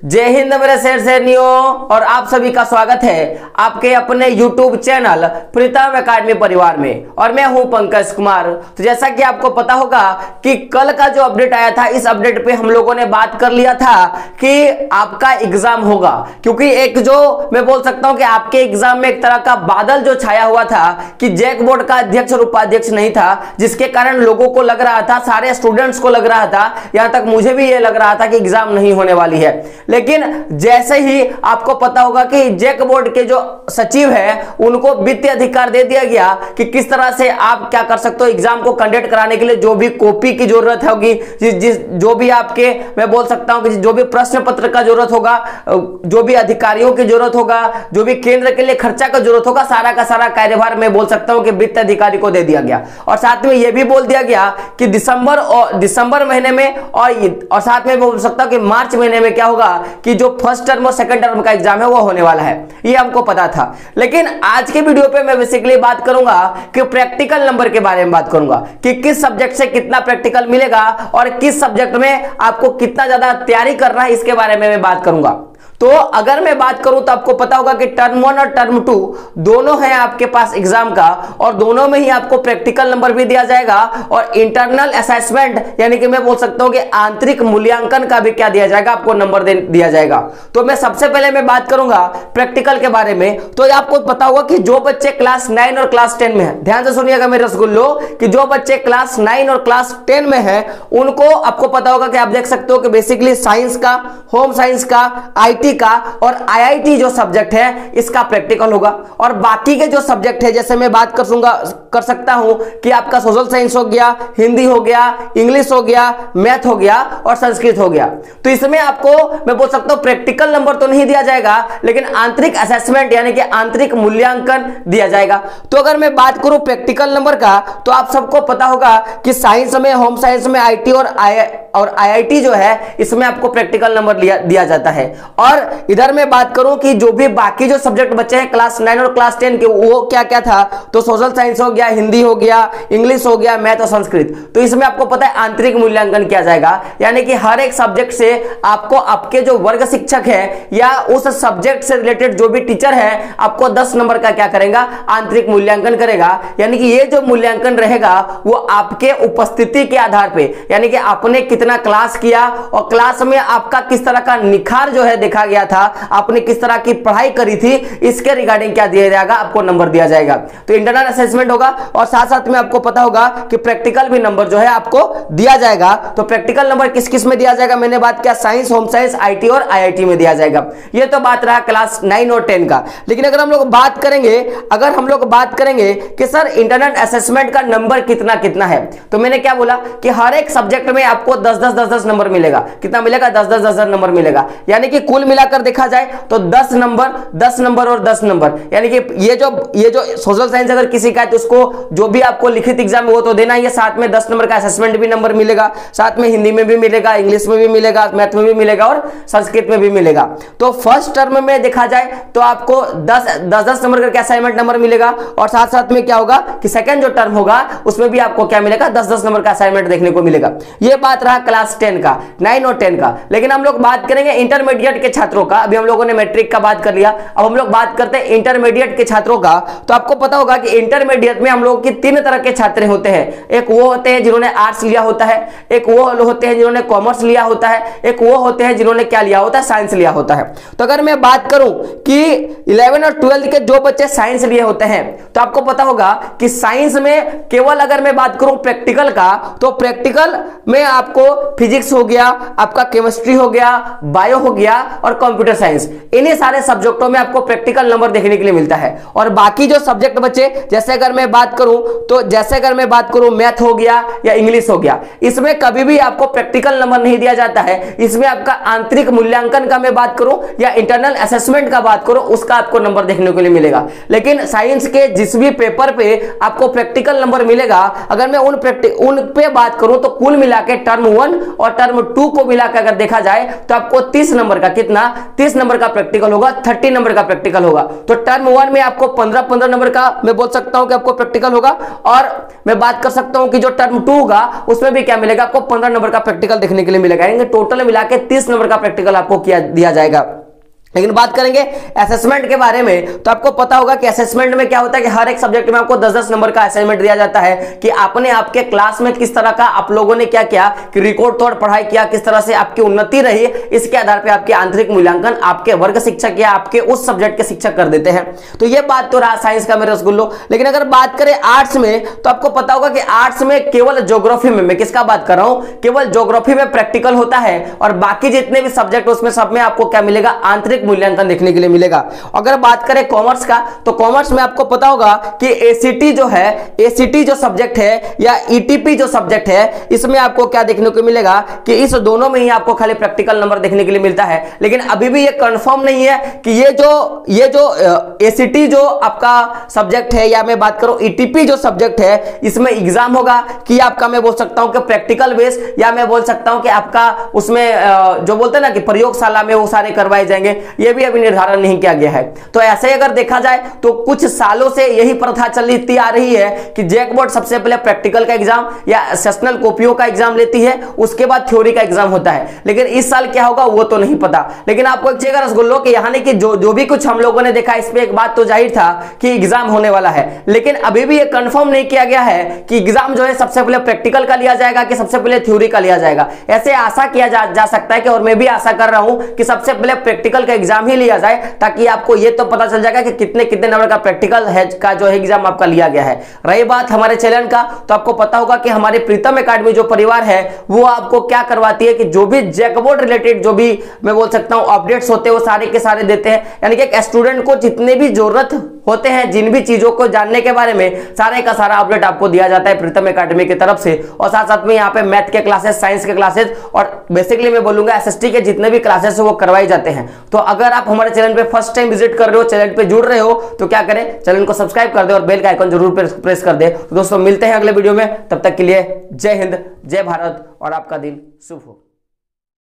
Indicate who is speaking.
Speaker 1: जय हिंद मेरे शेर शेरनियों, और आप सभी का स्वागत है आपके अपने YouTube चैनल प्रीतम एकेडमी परिवार में। और मैं हूं पंकज कुमार। तो जैसा कि आपको पता होगा कि कल का जो अपडेट आया था, इस अपडेट पे हम लोगों ने बात कर लिया था कि आपका एग्जाम होगा, क्योंकि एक जो मैं बोल सकता हूं कि आपके एग्जाम में एक तरह का बादल जो छाया हुआ था कि जैक बोर्ड का अध्यक्ष और उपाध्यक्ष नहीं था, जिसके कारण लोगों को लग रहा था, सारे स्टूडेंट्स को लग रहा था, यहां तक मुझे भी ये लग रहा था कि एग्जाम नहीं होने वाली है। लेकिन जैसे ही आपको पता होगा कि जैक बोर्ड के जो सचिव है उनको वित्तीय अधिकार दे दिया गया कि किस तरह से आप क्या कर सकते हो, एग्जाम को कंडक्ट कराने के लिए जो भी कॉपी की जरूरत होगी, जो भी आपके मैं बोल सकता हूं कि जो भी प्रश्न पत्र का जरूरत होगा, जो भी अधिकारियों की जरूरत होगा, जो भी केंद्र के लिए खर्चा का जरूरत होगा, सारा का सारा कार्यभार मैं बोल सकता हूं कि वित्त अधिकारी को दे दिया गया। और साथ में यह भी बोल दिया गया कि दिसंबर महीने में और साथ में बोल सकता हूं कि मार्च महीने में क्या होगा कि जो फर्स्ट टर्म और सेकंड टर्म का एग्जाम है वो होने वाला है, ये हमको पता था। लेकिन आज के वीडियो पे मैं बेसिकली बात करूंगा कि प्रैक्टिकल नंबर के बारे में बात करूंगा कि किस सब्जेक्ट से कितना प्रैक्टिकल मिलेगा और किस सब्जेक्ट में आपको कितना ज्यादा तैयारी करना है, इसके बारे में मैं बात करूंगा। तो अगर मैं बात करूं तो आपको पता होगा कि टर्म 1 और टर्म 2 दोनों है आपके पास एग्जाम का, और दोनों में ही आपको प्रैक्टिकल नंबर भी दिया जाएगा और इंटरनल असेसमेंट यानी कि मैं बोल सकता हूं कि आंतरिक मूल्यांकन का भी क्या दिया जाएगा, आपको नंबर दिया जाएगा। तो मैं सबसे पहले मैं बात करूंगा प्रैक्टिकल के बारे में। तो आपको पता होगा कि जो बच्चे क्लास 9 और क्लास 10 में है, ध्यान से सुनिएगा मेरे रसगुल्लो, कि जो बच्चे क्लास 9 और क्लास 10 में है उनको आपको पता होगा कि आप देख सकते हो कि बेसिकली साइंस का, होम साइंस का, IT का और IIT जो सब्जेक्ट है इसका प्रैक्टिकल होगा। और बाकी के जो सब्जेक्ट है, जैसे मैं बात कर सकता हूं कि आपका सोशल साइंस हो गया, हिंदी हो गया, इंग्लिश हो गया, मैथ हो गया और संस्कृत हो गया, तो इसमें आपको मैं बोल सकता हूं प्रैक्टिकल नंबर तो नहीं दिया जाएगा, लेकिन आंतरिक असेसमेंट यानी कि आंतरिक मूल्यांकन दिया जाएगा। तो अगर मैं बात करूं प्रैक्टिकल नंबर का, तो आप सबको पता होगा कि साइंस में, होम साइंस में IT और IIT जो है इसमें आपको प्रैक्टिकल नंबर दिया जाता है। और इधर मैं बात करूं कि जो भी बाकी जो सब्जेक्ट बच्चे हैं क्लास 9 और क्लास 10 के, वो क्या क्या था, तो सोशल साइंस हो गया, हिंदी हो गया, इंग्लिश हो गया, मैथ और संस्कृत, तो इसमें आपको पता है आंतरिक मूल्यांकन किया जाएगा। यानी कि हर एक सब्जेक्ट से आपको आपके जो वर्ग शिक्षक है या उस सब्जेक्ट से रिलेटेड जो भी टीचर है आपको 10 नंबर का क्या करेगा, आंतरिक मूल्यांकन करेगा। यानी कि ये जो मूल्यांकन रहेगा वो आपके उपस्थिति के आधार पे, यानी कि आपने कितना क्लास किया और क्लास में आपका किस तरह का निखार जो है देखा गया था, आपने किस तरह की पढ़ाई करी थी, इसके रिगार्डिंग क्या दिया जाएगा, आपको नंबर दिया जाएगा। तो इंटरनल असेसमेंट होगा और साथ साथ में आपको पता होगा कि प्रैक्टिकल भी नंबर जो है आपको दिया जाएगा। तो प्रैक्टिकल नंबर किस किस में दिया जाएगा, मैंने बात किया साइंस, होम साइंस, IT और IIT में दिया जाएगा। ये तो बात रहा क्लास 9 और 10 का। लेकिन अगर हम लोग बात करेंगे कि सर इंटरनल असेसमेंट का नंबर कितना कितना है, तो मैंने क्या बोला कि हर एक सब्जेक्ट में आपको 10-10 नंबर मिलेगा। कितना मिलेगा, 10-10 नंबर मिलेगा। यानी कि कुल मिलाकर देखा जाए तो 10 नंबर और 10 नंबर, यानी कि ये जो सोशल साइंस अगर किसी का है तो उसको जो भी आपको लिखित एग्जाम है वो तो देना ही है, साथ में 10 नंबर का असेसमेंट भी नंबर मिलेगा, साथ में हिंदी में भी मिलेगा, इंग्लिश में भी मिलेगा, मैथ में भी मिलेगा और संस्कृत में भी मिलेगा। तो फर्स्ट टर्म में देखा जाए तो आपको 10 नंबर का असाइनमेंट नंबर मिलेगा, और साथ साथ में क्या होगा कि सेकंड जो टर्म होगा उसमें भी आपको क्या मिलेगा, 10-10 नंबर का असाइनमेंट देखने को मिलेगा। यह बात रहा क्लास 10 का, 9 और 10 का। लेकिन हम लोग बात करेंगे इंटरमीडिएट के छात्रों का। अभी हम लोगों ने मैट्रिक का बात कर लिया, अब हम लोग बात करते हैं इंटरमीडिएट के छात्रों का। तो आपको पता होगा कि इंटरमीडिएट में हम लोगों की 3 तरह के छात्र होते हैं। एक वो होते हैं जिन्होंने आर्ट्स लिया होता है, एक वो होते हैं जिन्होंने कॉमर्स लिया होता है, एक वो होते हैं जिन्होंने क्या लिया होता है, साइंस लिया होता है। तो अगर मैं बात करूं कि 11 और 12 के जो बच्चे साइंस लिए होते हैं, तो आपको पता होगा कि साइंस में केवल अगर मैं बात करूं प्रैक्टिकल का, तो प्रैक्टिकल में आपको फिजिक्स हो गया, आपका केमिस्ट्री हो गया, बायो हो गया और कंप्यूटर साइंस, इन्हीं सारे सब्जेक्टों में आपको प्रैक्टिकल नंबर देखने के लिए मिलता है। और बाकी जो सब्जेक्ट बचे, जैसे अगर मैं बात करूं मैथ हो गया या इंग्लिश हो गया, इसमें कभी भी आपको प्रैक्टिकल नंबर नहीं दिया जाता है। इसमें आपका आंतरिक मूल्यांकन का मैं बात करूं या इंटरनल असेसमेंट का बात करूं, उसका आपको नंबर देखने के लिए मिलेगा। लेकिन साइंस के जिस भी पेपर पे आपको प्रैक्टिकल नंबर मिलेगा, अगर मैं उन पे बात करूं तो कुल मिला के टर्म 1 और टर्म 2 को मिलाकर अगर देखा जाए तो आपको 30 नंबर का कितना, कितना 30 नंबर का प्रैक्टिकल होगा, 30 नंबर का प्रैक्टिकल होगा। तो टर्म 1 में आपको 15 नंबर का मैं बोल सकता हूं कि आपको प्रैक्टिकल होगा, और मैं बात कर सकता हूं कि जो टर्म 2 होगा उसमें भी क्या मिलेगा, आपको 15 नंबर का प्रैक्टिकल देखने के लिए मिलेगा, यानी टोटल मिला के 30 नंबर का प्रैक्टिकल आपको दिया जाएगा। लेकिन बात करेंगे असेसमेंट के बारे में, तो आपको पता होगा कि असेसमेंट में क्या होता है कि हर एक सब्जेक्ट में आपको 10-10 नंबर का असाइनमेंट दिया जाता है कि आपने आपके क्लास में किस तरह का आप लोगों ने क्या किया कि रिकॉर्ड तोड़ पढ़ाई किया, किस तरह से आपकी उन्नति रही, इसके आधार पर आपके आंतरिक मूल्यांकन आपके वर्ग शिक्षक या आपके उस सब्जेक्ट के शिक्षक कर देते हैं। तो ये बात तो रहा साइंस का मेरे रसगुल्लो। लेकिन अगर बात करें आर्ट्स में, तो आपको पता होगा कि आर्ट्स में केवल ज्योग्राफी में, मैं किसका बात कर रहा हूं, केवल ज्योग्राफी में प्रैक्टिकल होता है, और बाकी जितने भी सब्जेक्ट उसमें सब में आपको क्या मिलेगा, आंतरिक मूल्यांकन देखने लिए मिलेगा। अगर बात करें कॉमर्स का, तो कॉमर्स में आपको पता होगा कि एसीटी जो है, एसीटी जो सब्जेक्ट है या ईटीपी जो सब्जेक्ट है, इसमें आपको क्या देखने को मिलेगा कि इस दोनों में ही आपको खाली प्रैक्टिकल नंबर देखने के लिए मिलता है। लेकिन अभी भी ये कंफर्म नहीं है कि ये जो एसीटी जो आपका सब्जेक्ट है, या मैं बात करूं ईटीपी जो सब्जेक्ट है, इसमें एग्जाम होगा कि आपका मैं बोल सकता हूं कि प्रैक्टिकल बेस, या मैं बोल सकता हूं कि आपका उसमें जो बोलते हैं ना कि प्रयोगशाला में वो सारे करवाए जाएंगे, ये भी अभी निर्धारण नहीं किया गया है। तो ऐसे अगर देखा जाए तो कुछ सालों से यही प्रथा चलती आ रही है कि जैक बोर्ड सबसे पहले प्रैक्टिकल का एग्जाम या सेशनल कॉपियों का एग्जाम लेती है, उसके बाद थ्योरी का एग्जाम होता है। लेकिन इस साल क्या होगा वो तो नहीं पता। लेकिन आपको एक चीज रसगुल्लो कि यहाँ कि जो भी कुछ हम लोगों ने देखा, इस पे एक बात तो जाहिर था कि एग्जाम होने वाला है, लेकिन अभी भी ये कंफर्म नहीं किया गया है कि एग्जाम जो है सबसे पहले प्रैक्टिकल का लिया जाएगा कि सबसे पहले थ्योरी का लिया जाएगा। ऐसे आशा किया जा सकता है कि, और मैं भी आशा कर रहा हूं कि सबसे पहले प्रैक्टिकल का एग्जाम ही लिया जाए, ताकि आपको ये तो पता चल जाएगा कि कितने कितने नंबर का प्रैक्टिकल है का जो एग्जाम आपका लिया गया है। रही बात हमारे चैनल का, तो आपको पता होगा कि हमारे प्रीतम एकेडमी जो परिवार है वो आपको क्या करवाती है कि जो भी जैक बोर्ड रिलेटेड जो भी मैं बोल सकता हूं अपडेट्स होते हैं वो सारे के सारे देते हैं। यानी कि एक स्टूडेंट को जितने भी जरूरत होते हैं, जिन भी चीजों को जानने के बारे में, सारे का सारा अपडेट आपको दिया जाता है प्रीतम एकेडमी की तरफ से। और साथ साथ में यहाँ पे मैथ के क्लासेस, साइंस के क्लासेस, और बेसिकली मैं बोलूंगा एसएसटी के जितने भी क्लासेस है वो करवाए जाते हैं। तो अगर आप हमारे चैनल पे फर्स्ट टाइम विजिट कर रहे हो, चैनल पे जुड़ रहे हो, तो क्या करें, चैनल को सब्सक्राइब कर दे और बेल का आइकन जरूर प्रेस कर दे। तो दोस्तों मिलते हैं अगले वीडियो में, तब तक के लिए जय हिंद, जय भारत, और आपका दिन शुभ हो।